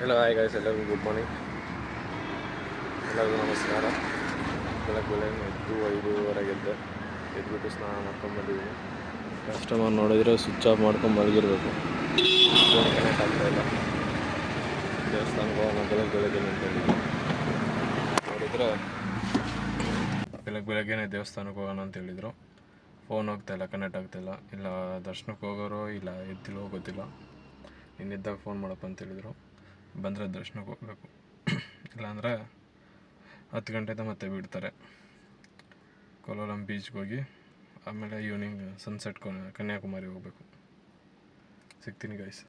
Hello hi guys, ಎಲ್ಲರಿಗೂ good morning, ಎಲ್ಲರಿಗೂ ನಮಸ್ಕಾರ. ಬೆಳಗ್ಗೆ ಎದ್ದು 5:30 ಎದ್ಬಿಟ್ಟು ಸ್ನಾನ ಮಾಡ್ಕೊಂಡು ಬಂದಿದ್ದೀನಿ. ಕಸ್ಟಮರ್ ನೋಡಿದರೆ ಸ್ವಿಚ್ ಆಫ್ ಮಾಡ್ಕೊಂಡು ಮಲಗಿರಬೇಕು. ಫೋನ್ ಕನೆಕ್ಟ್ ಆಗ್ತಾಯಿಲ್ಲ. ದೇವಸ್ಥಾನಕ್ಕೆ ಹೋಗೋಣ ಬೆಳಗ್ಗೆ ನಿಂತ್ಕೊಂಡಿದ್ದೀನಿ. ನೋಡಿದರೆ ಬೆಳಗ್ಗೆನೇ ದೇವಸ್ಥಾನಕ್ಕೆ ಹೋಗೋಣ ಅಂತ ಹೇಳಿದರು. ಫೋನ್ ಹೋಗ್ತಾಯಿಲ್ಲ, ಕನೆಕ್ಟ್ ಆಗ್ತಾಯಿಲ್ಲ. ಇಲ್ಲ ದರ್ಶನಕ್ಕೆ ಹೋಗೋರು ಇಲ್ಲ ಎದ್ದಿಲ್ಲೋ ಗೊತ್ತಿಲ್ಲ. ಇನ್ನಿದ್ದಾಗ ಫೋನ್ ಮಾಡಪ್ಪ ಅಂತೇಳಿದರು. ಬಂದರೆ ದರ್ಶನಕ್ಕೆ ಹೋಗಬೇಕು, ಇಲ್ಲಾಂದರೆ 10 ಗಂಟೆದ ಮತ್ತೆ ಬಿಡ್ತಾರೆ. ಕೋಲಾಲಂ ಬೀಚ್ಗೆ ಹೋಗಿ ಆಮೇಲೆ ಈವ್ನಿಂಗ್ ಸನ್ಸೆಟ್ ಕನ್ಯಾಕುಮಾರಿ ಹೋಗಬೇಕು. ಸಿಗ್ತೀನಿ ಗೈಸ್.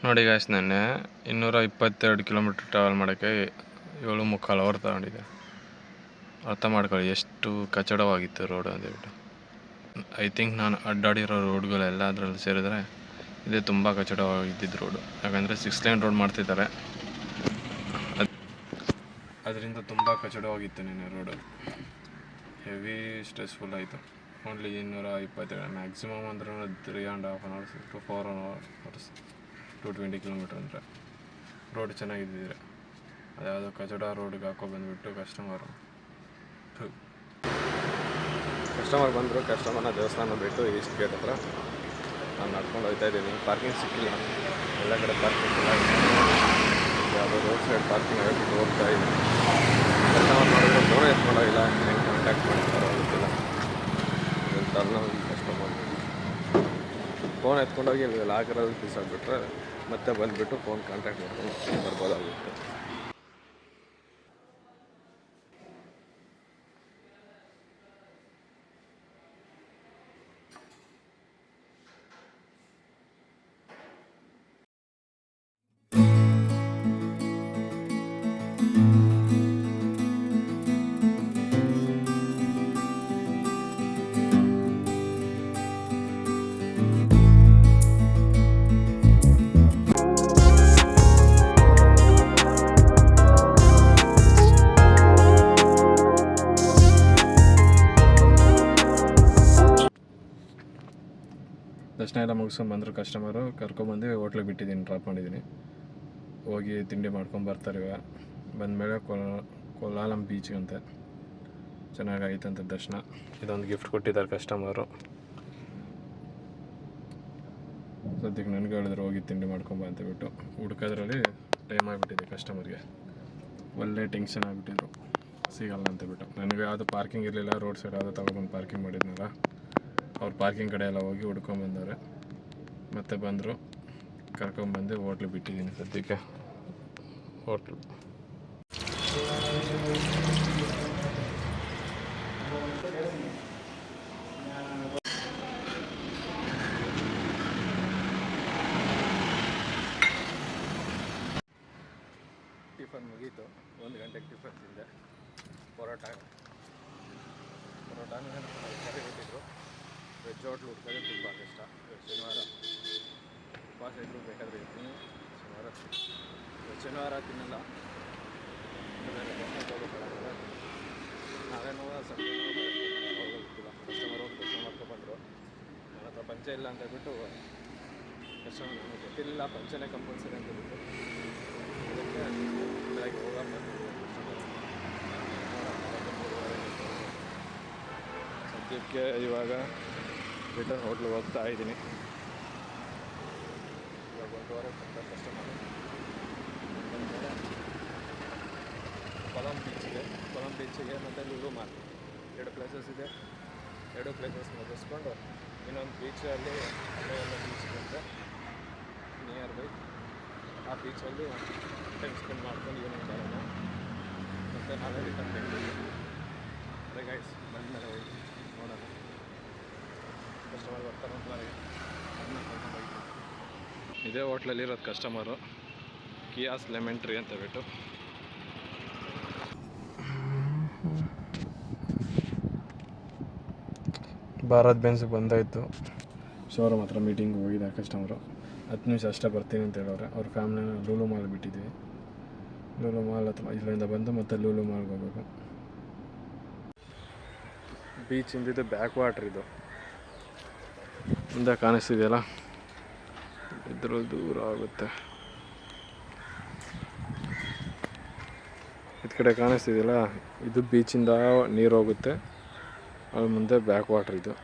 ನೋಡಿ ಗಾಯ್ಸ್, ನೆನ್ನೆ 222 ಕಿಲೋಮೀಟ್ರ್ ಟ್ರಾವೆಲ್ ಮಾಡೋಕ್ಕೆ 7.25 ಅವರ್ ತಗೊಂಡಿದ್ದೆ. ಅರ್ಥ ಮಾಡ್ಕೊಳ್ಳಿ ಎಷ್ಟು ಕಚಡವಾಗಿತ್ತು ರೋಡು ಅಂತೇಳ್ಬಿಟ್ಟು. ಐ ಥಿಂಕ್ ನಾನು ಅಡ್ಡಾಡಿರೋ ರೋಡ್ಗಳೆಲ್ಲ ಅದರಲ್ಲಿ ಸೇರಿದ್ರೆ ಇದೇ ತುಂಬ ಕಚಡವಾಗಿದ್ದಿದ್ದು ರೋಡು. ಯಾಕಂದರೆ 6 ಲೈನ್ ರೋಡ್ ಮಾಡ್ತಿದ್ದಾರೆ, ಅದರಿಂದ ತುಂಬ ಕಚಡವಾಗಿತ್ತು ನಿನ್ನೆ ರೋಡು. ಹೆವಿ ಸ್ಟ್ರೆಸ್ಫುಲ್ ಆಯಿತು. ಓನ್ಲಿ 222, ಮ್ಯಾಕ್ಸಿಮಮ್ ಅಂದ್ರೆ 3.5 hours ಟು 4 hours 220 ಕಿಲೋಮೀಟ್ರ್ ಅಂದರೆ ರೋಡ್ ಚೆನ್ನಾಗಿದ್ದಿದ್ರೆ. ಅದ್ಯಾವುದೋ ಕಚಡ ರೋಡಿಗೆ ಬಂದುಬಿಟ್ಟು ಕಸ್ಟಮರ್ ಬಂದರು. ಕಸ್ಟಮರ್ನ ದೇವಸ್ಥಾನ ಬಿಟ್ಟು ಈಸ್ಟ್ ಗೇಟ್ ಹತ್ರ ನಾನು ನಡ್ಕೊಂಡು ಹೋಗ್ತಾ ಇದ್ದೀನಿ. ಪಾರ್ಕಿಂಗ್ ಸಿಕ್ಕಿಲ್ಲ, ಎಲ್ಲ ಕಡೆ ಪಾರ್ಕಿಂಗ್ ಇಲ್ಲ. ಯಾವುದೋ ರೋಡ್ ಸೈಡ್ ಪಾರ್ಕಿಂಗ್ ಆಗಿಬಿಟ್ಟು ಹೋಗ್ತಾ ಇದ್ದೀನಿ. ಕಸ್ಟಮರ್ ಮಾಡಿದ್ರೆ ಫೋನ್ ಎತ್ಕೊಂಡೋಗಿಲ್ಲ, ಹೆಂಗೆ ಕಾಂಟ್ಯಾಕ್ಟ್ ಮಾಡ್ತಾರೋ ಗೊತ್ತಿಲ್ಲ. ತಲೆನೋವು ಕಸ್ಟಮರ್ ಫೋನ್ ಎತ್ಕೊಂಡೋಗಿ ಲಾಕರಲ್ಲಿ ಬಿಸಾಕ್ಬಿಟ್ರೆ ಮತ್ತೆ ಬಂದುಬಿಟ್ಟು ಫೋನ್ ಕಾಂಟ್ಯಾಕ್ಟ್ ಮಾಡ್ಕೊಂಡು ಬರ್ಬೋದಾಗಿತ್ತು. ದರ್ಶನ ಎಲ್ಲ ಮುಗಿಸ್ಕೊಂಡು ಬಂದರು. ಕಸ್ಟಮರು ಕರ್ಕೊಂಬಂದು ಹೋಟ್ಲಿಗೆ ಬಿಟ್ಟಿದ್ದೀನಿ, ಡ್ರಾಪ್ ಮಾಡಿದ್ದೀನಿ. ಹೋಗಿ ತಿಂಡಿ ಮಾಡ್ಕೊಂಬರ್ತಾರೆ. ಇವಾಗ ಬಂದಮೇಲೆ ಕೋಲಾಲಂ ಬೀಚ್ಗಂತೆ ಚೆನ್ನಾಗಾಯ್ತಂತೆ ದರ್ಶನ. ಇದೊಂದು ಗಿಫ್ಟ್ ಕೊಟ್ಟಿದ್ದಾರೆ ಕಸ್ಟಮರು. ಸದ್ಯಕ್ಕೆ ನನಗೆ ಹೇಳಿದ್ರು ಹೋಗಿ ತಿಂಡಿ ಮಾಡ್ಕೊಂಬ ಅಂತೇಳ್ಬಿಟ್ಟು. ಹುಡ್ಕೋದ್ರಲ್ಲಿ ಟೈಮ್ ಆಗಿಬಿಟ್ಟಿದೆ. ಕಸ್ಟಮರ್ಗೆ ಒಳ್ಳೆ ಟೆನ್ಷನ್ ಆಗಿಬಿಟ್ಟಿದ್ರು, ಸಿಗಲ್ಲ ಅಂತೇಳ್ಬಿಟ್ಟು. ನನಗೆ ಯಾವುದು ಪಾರ್ಕಿಂಗ್ ಇರಲಿಲ್ಲ. ರೋಡ್ ಸೈಡ್ ಯಾವುದೋ ತಗೊಬಂದು ಪಾರ್ಕಿಂಗ್ ಮಾಡಿದ್ನಲ್ಲ, ಅವ್ರು ಪಾರ್ಕಿಂಗ್ ಕಡೆ ಎಲ್ಲ ಹೋಗಿ ಹುಡ್ಕೊಂಬಂದವ್ರೆ. ಮತ್ತೆ ಬಂದರು, ಕರ್ಕೊಂಬಂದು ಹೋಟ್ಲಿಗೆ ಬಿಟ್ಟಿದ್ದೀನಿ. ಸದ್ಯಕ್ಕೆ ಹೋಟ್ಲು ಟಿಫನ್ ಮುಗೀತು. 1 ಗಂಟೆಗೆ ಟಿಫನ್ ತಿಂದೆ. ಪರೋಟಾನು ಕರಿ ಕೊಟ್ಟಿದ್ರು. ವೆಜ್ ಹೋಟ್ಲು ಹುಡ್ಕೋದು ತುಂಬ ಕಷ್ಟ. ಶನಿವಾರ ಉಪವಾಸ ಇದ್ದರೂ ಬೇಕಾದರೆ ಇರ್ತೀನಿ. ಶನಿವಾರ ತಿನ್ನಲ್ಲ. ನಾವೇನೋ ಸಂಡೇ ಗೊತ್ತಿಲ್ಲ. ಕಸ್ಟಮರ್ ಹೋಗಿ ದರ್ಶನ ಮಾಡ್ಕೊಬಂದರು. ನನ್ನ ಹತ್ರ ಪಂಚೆ ಇಲ್ಲ ಅಂತ ಹೇಳ್ಬಿಟ್ಟು ಕಸ್ಟಮರ್ ನನಗೆ ಗೊತ್ತಿಲ್ಲ ಪಂಚೆನೇ ಕಂಪಲ್ಸರಿ ಅಂತ ಹೇಳ್ಬಿಟ್ಟು ಅದಕ್ಕೆ ಬೆಳಗ್ಗೆ ಹೋಗಮ್ಮ ಸದ್ಯಕ್ಕೆ ಇವಾಗ ರಿಟರ್ನ್ ಹೋಟ್ಲಿಗೆ ಹೋಗ್ತಾ ಇದ್ದೀನಿ. ಇವಾಗ 1 ವಾರ ಕಸ್ಟಮರ್ ಕೊಲಂ ಬೀಚಿಗೆ ಮತ್ತು ಲೂಲು ಮಾಲ್ 2 ಪ್ಲೇಸಸ್ ಇದೆ. 2 ಪ್ಲೇಸಸ್ ಮುಗಿಸ್ಕೊಂಡು ಇನ್ನೊಂದು ಬೀಚಲ್ಲಿ ಅಲ್ಲೇ ಎಲ್ಲ ಬೀಚ್ ಬಂದರೆ ನಿಯರ್ ಬೈ ಆ ಬೀಚಲ್ಲಿ ಟೈಮ್ ಸ್ಪೆಂಡ್ ಮಾಡ್ಕೊಂಡು ಈವ್ನಿಂಗ್ ಬರೋಣ. ಮತ್ತು ನಾಳೆ ರಿಟರ್ನ್ ಬೆಂಗಳೂರು. ಅದೇ ಗೈಸ್, ಬಂದಮೇಲೆ ಹೋಗಿ ನೋಡೋಣ. ಕಸ್ಟಮರ್ ಬರ್ತಾರೆ ಅಂತ ಅದನ್ನ ಕರ್ಕೊಂಡು ಹೋಗ್ತೀನಿ. ಇದೇ ಹೋಟ್ಲಲ್ಲಿರೋದು ಕಸ್ಟಮರು, ಕಿಯಾಸ್ ಲೆಮನ್ ಟ್ರೀ ಅಂತ ಹೇಳ್ಬಿಟ್ಟು. ಭಾರತ್ ಬೆನ್ಸ್ಗೆ ಬಂದಾಯಿತು. ಶೋರೂಮ್ ಹತ್ರ ಮೀಟಿಂಗ್ ಹೋಗಿದೆ ಕಸ್ಟಮರು. 10 ನಿಮಿಷ ಅಷ್ಟೇ ಬರ್ತೀನಿ ಅಂತ ಹೇಳೋರೆ. ಅವ್ರ ಫ್ಯಾಮ್ಲಿನ ಲೂಲು ಮಾಲ್ ಬಿಟ್ಟಿದ್ದೀವಿ. ಲೂಲು ಮಾಲ್ ಹತ್ರ ಇಲ್ಲಿಂದ ಬಂದು ಮತ್ತೆ ಲೂಲು ಮಾಲ್ಗೆ ಹೋಗಬೇಕು. ಬೀಚ್ ಇಂದಿದ್ದು ಬ್ಯಾಕ್ ವಾಟ್ರ್. ಇದು ಮುಂದೆ ಕಾಣಿಸ್ತಿದೆಯಲ್ಲ, ಇದ್ರ ದೂರ ಆಗುತ್ತೆ. ಈ ಕಡೆ ಕಾಣಿಸ್ತಿದೆಯಲ್ಲ, ಇದು ಬೀಚಿಂದ ನೀರು ಹೋಗುತ್ತೆ, ಅದು ಮುಂದೆ ಬ್ಯಾಕ್ ವಾಟ್ರ್. ಇದು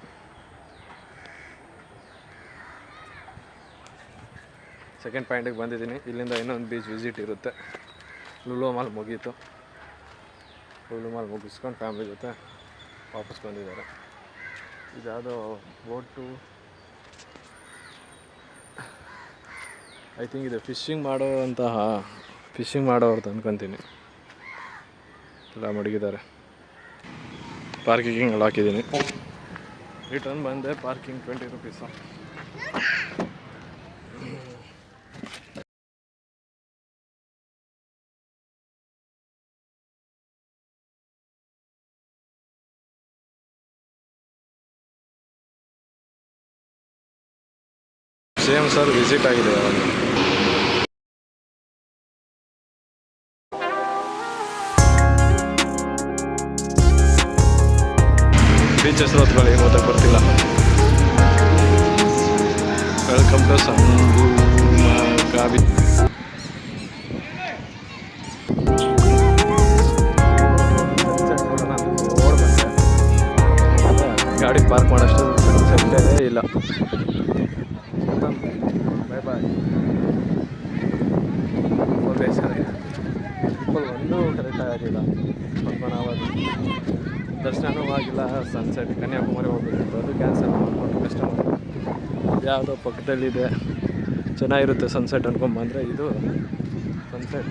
ಸೆಕೆಂಡ್ ಪಾಯಿಂಟಿಗೆ ಬಂದಿದ್ದೀನಿ. ಇಲ್ಲಿಂದ ಇನ್ನೊಂದು ಬೀಚ್ ವಿಸಿಟ್ ಇರುತ್ತೆ. ಲುಲು ಮಾಲ್ ಮುಗೀತು. ಲುಲು ಮಾಲ್ ಮುಗಿಸ್ಕೊಂಡು ಫ್ಯಾಮಿಲಿ ಜೊತೆ ವಾಪಸ್ ಬಂದಿದ್ದಾರೆ. ಇದ್ಯಾವುದೋ ಬೋಟು, ಐ ಥಿಂಕ್ ಇದು ಫಿಶಿಂಗ್ ಮಾಡೋರ್ದು ಅನ್ಕೊತೀನಿ. ಎಲ್ಲ ಮಡಗಿದ್ದಾರೆ. ಪಾರ್ಕಿಂಗ್ ಎಲ್ಲ ಹಾಕಿದ್ದೀನಿ. ರಿಟರ್ನ್ ಬಂದೆ. Parking 20 rupees. Same sir visit ಆಗಿದೆ ಯಾವಾಗ. ಬೀಚ್ ಹೆಸರು ಹೊತ್ಕೊಳ್ಳಿ, ಏನು ಓದಕ್ಕೆ ಬರ್ತಿಲ್ಲ. ವೆಲ್ಕಮ್ ಟು ಸಂಗು ಕಾಬಿ. ಗಾಡಿ ಪಾರ್ಕ್ ಮಾಡೋಷ್ಟು ಸೆಟ್ಟೇ ಇಲ್ಲ. ಬಾಯ್ ಬಾಯ್. ಬೇಜಾರಾಗಿದೆ. ಒಂದು ಕರೆಕ್ಟಾಗಿ ಆಗಿಲ್ಲ. ಪದ್ಮನಾಭದು ದರ್ಶನವೂ ಆಗಿಲ್ಲ. ಸನ್ಸೆಟ್ ಕನ್ಯಾಕುಮಾರಿ ಹೋಗ್ಬೇಕಿತ್ತು, ಅದು ಕ್ಯಾನ್ಸಲ್ ಮಾಡಿಕೊಂಡು ಕಸ್ಟಮರ್. ಯಾವುದೋ ಪಕ್ಕದಲ್ಲಿದೆ, ಚೆನ್ನಾಗಿರುತ್ತೆ ಸನ್ಸೆಟ್ ಅನ್ಕೊಂಬಂದರೆ, ಇದು ಸನ್ಸೆಟ್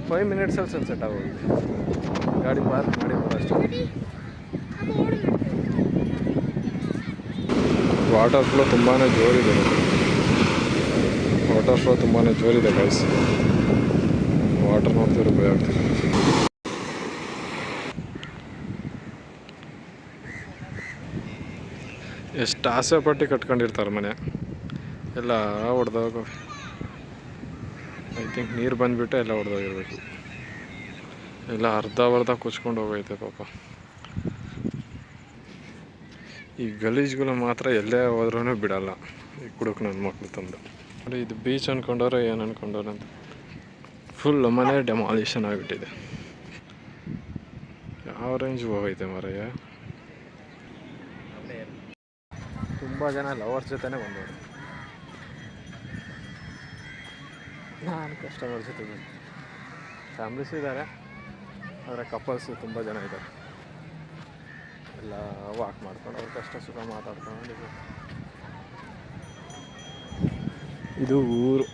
5 ಮಿನಿಟ್ಸಲ್ಲಿ ಸನ್ಸೆಟ್ ಆಗೋಗಿದೆ. ಗಾಡಿ ಪಾರ್ಕ್ ಮಾಡಿ ಬರೋಷ್ಟು. ವಾಟರ್ ಫ್ಲೋ ತುಂಬಾ ಜೋರಿದೆ. ಗೈಸ್. ವಾಟರ್ ನೋಡ್ತಿರೋ ಭಯ ಆಗ್ತಿದೆ. ಎಷ್ಟು ಆಸೆ ಪಟ್ಟು ಕಟ್ಕೊಂಡಿರ್ತಾರೆ ಮನೆ ಎಲ್ಲ ಹೊಡೆದೋಗ. ಐ ಥಿಂಕ್ ನೀರು ಬಂದುಬಿಟ್ಟು ಎಲ್ಲ ಹೊಡೆದೋಗಿರ್ಬೇಕು. ಎಲ್ಲ ಅರ್ಧ ಕುಚ್ಕೊಂಡು ಹೋಗೈತೆ ಪಾಪ. ಈ ಗಲೀಜುಗಳು ಮಾತ್ರ ಎಲ್ಲೇ ಹೋದ್ರೂ ಬಿಡಲ್ಲ, ಈ ಕುಡುಕು ನನ್ನ ಮಕ್ಕಳು ತಂದು. ನೋಡಿ, ಇದು ಬೀಚ್ ಅಂದ್ಕೊಂಡವ್ರೆ ಏನು ಅಂದ್ಕೊಂಡವ್ರೆ ಅಂತ ಫುಲ್ ಮನೆ ಡೆಮಾಲಿಷನ್ ಆಗಿಬಿಟ್ಟಿದೆ. ಯಾವ ರೇಂಜ್ ಹೋಗೈತೆ ಮಾರಯ್ಯ. ತುಂಬ ಜನ ಲವರ್ಸ್ ಜೊತೆನೇ ಬಂದವರು. ನಾನು ಕಸ್ಟಮರ್ ಜೊತೆ ಬಂದು. ಫ್ಯಾಮ್ಲೀಸ್ ಇದ್ದಾರೆ, ಆದರೆ ಕಪಲ್ಸು ತುಂಬ ಜನ ಇದ್ದಾರೆ. ಎಲ್ಲ ವಾಕ್ ಮಾಡ್ಕೊಂಡು ಅವ್ರ ಕಷ್ಟ ಸುಖ ಮಾತಾಡ್ಕೊಂಡು. ಇದು ಊರು.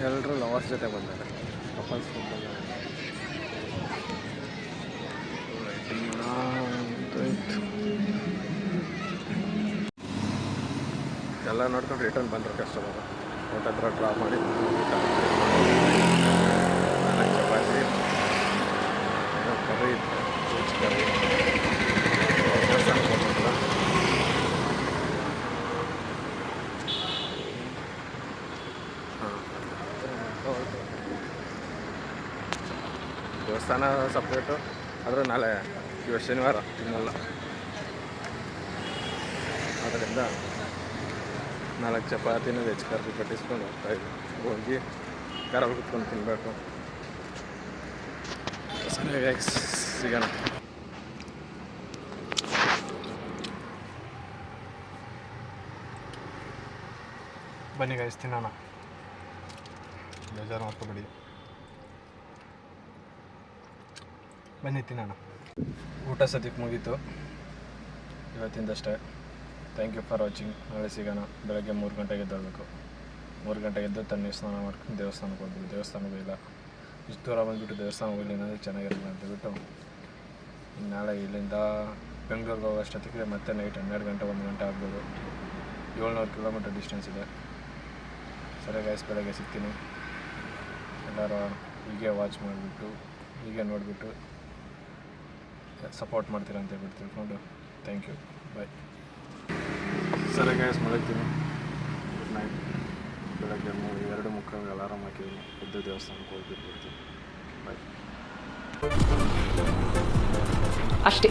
ಎಲ್ಲರೂ ಲವರ್ಸ್ ಜೊತೆ ಬಂದ್ದಾರೆ, ಕಪಲ್ಸ್ ತುಂಬ ಜನ. ಎಲ್ಲ ನೋಡ್ಕೊಂಡು ರಿಟರ್ನ್ ಬಂದರು ಕಸ್ಟಮರು. ಹೋಟೆಲ್ ಹತ್ರ ಡ್ರಾಪ್ ಮಾಡಿ ಚಪಾತಿ, ಕರಿ, ವೆಜ್ ಕರಿ, ದೇವಸ್ಥಾನಕ್ಕೆ ಹೋಗ್ಬೇಕಲ್ಲ. ದೇವಸ್ಥಾನ ಸಪ್ರೇಟು, ಆದರೆ ನಾಳೆ ಇವತ್ತು ಶನಿವಾರ ತಿನ್ನಲ್ಲ. ಆದ್ದರಿಂದ 4 ಚಪಾತಿನ ವೆಜ್ ಕರ್ರಿ ಕಟ್ಟಿಸ್ಕೊಂಡು ಹೋಗ್ತಾಯಿದ್ವಿ. ಹೋಗಿ ಕಾರಲ್ಲಿ ಕುತ್ಕೊಂಡು ತಿನ್ನಬೇಕು. ಸರಿಯಾಗಿ ಸಿಗೋಣ. ಬನ್ನಿ ಗೈಸ್, ತಿನ್ನೋಣ. ಬೇಜಾರು ಮಾಡ್ಕೊಬೇಡಿ, ಬನ್ನಿ ತಿನ್ನೋಣ. ಊಟ ಸದ್ಯಕ್ಕೆ ಮುಗೀತು ಇವತ್ತಿಂದಷ್ಟೇ. Thank you for watching. ನಾಳೆ ಸಿಗೋಣ. ಬೆಳಗ್ಗೆ 3 ಗಂಟೆಗೆ ಎದ್ದೇಳಬೇಕು. 3 ಗಂಟೆಗೆ ಎದ್ದು ತಣ್ಣೀರು ಸ್ನಾನ ಮಾಡ್ಕೊಂಡು ದೇವಸ್ಥಾನಕ್ಕೆ ಹೋಗ್ಬೇಕು. ದೇವಸ್ಥಾನಕ್ಕೂ ಇಲ್ಲ, ಇಷ್ಟು ದೂರ ಬಂದುಬಿಟ್ಟು ದೇವಸ್ಥಾನ ಹೋಗಲಿಲ್ಲ ಅಂದರೆ ಚೆನ್ನಾಗಿರಲ್ಲ ಅಂತೇಳ್ಬಿಟ್ಟು ನಾಳೆ ಇಲ್ಲಿಂದ ಬೆಂಗಳೂರಿಗೆ ಹೋಗೋಷ್ಟೊತ್ತಿಗೆ ಮತ್ತೆ ನೈಟ್ 12 ಗಂಟೆ 1 ಗಂಟೆ ಆಗ್ಬೋದು. 700 ಕಿಲೋಮೀಟರ್ ಡಿಸ್ಟೆನ್ಸ್ ಇದೆ. ಸರಿ ಗೈಸ್, ಬೆಳಗ್ಗೆ ಸಿಗ್ತೀನಿ. ಎಲ್ಲರೂ ಹೀಗೆ ವಾಚ್ ಮಾಡಿಬಿಟ್ಟು, ಹೀಗೆ ನೋಡಿಬಿಟ್ಟು ಸಪೋರ್ಟ್ ಮಾಡ್ತೀರಾ ಅಂತ ಹೇಳ್ಬಿಟ್ಟು ತಿಳ್ಕೊಂಡು ಥ್ಯಾಂಕ್ ಯು. ಬಾಯ್. ಸರಿ ಗೈಸ್, ಮಲಗ್ತೀನಿ. Good night. ಬೆಳಗ್ಗೆ 2:30 ಅಲಾರಾಮ್ ಹಾಕಿದ್ದೀನಿ. ಎದ್ದು ದೇವಸ್ಥಾನಕ್ಕೆ ಹೋಗ್ಬಿಟ್ಟು ಬರ್ತೀನಿ. ಬಾಯ್. ಅಷ್ಟೇ.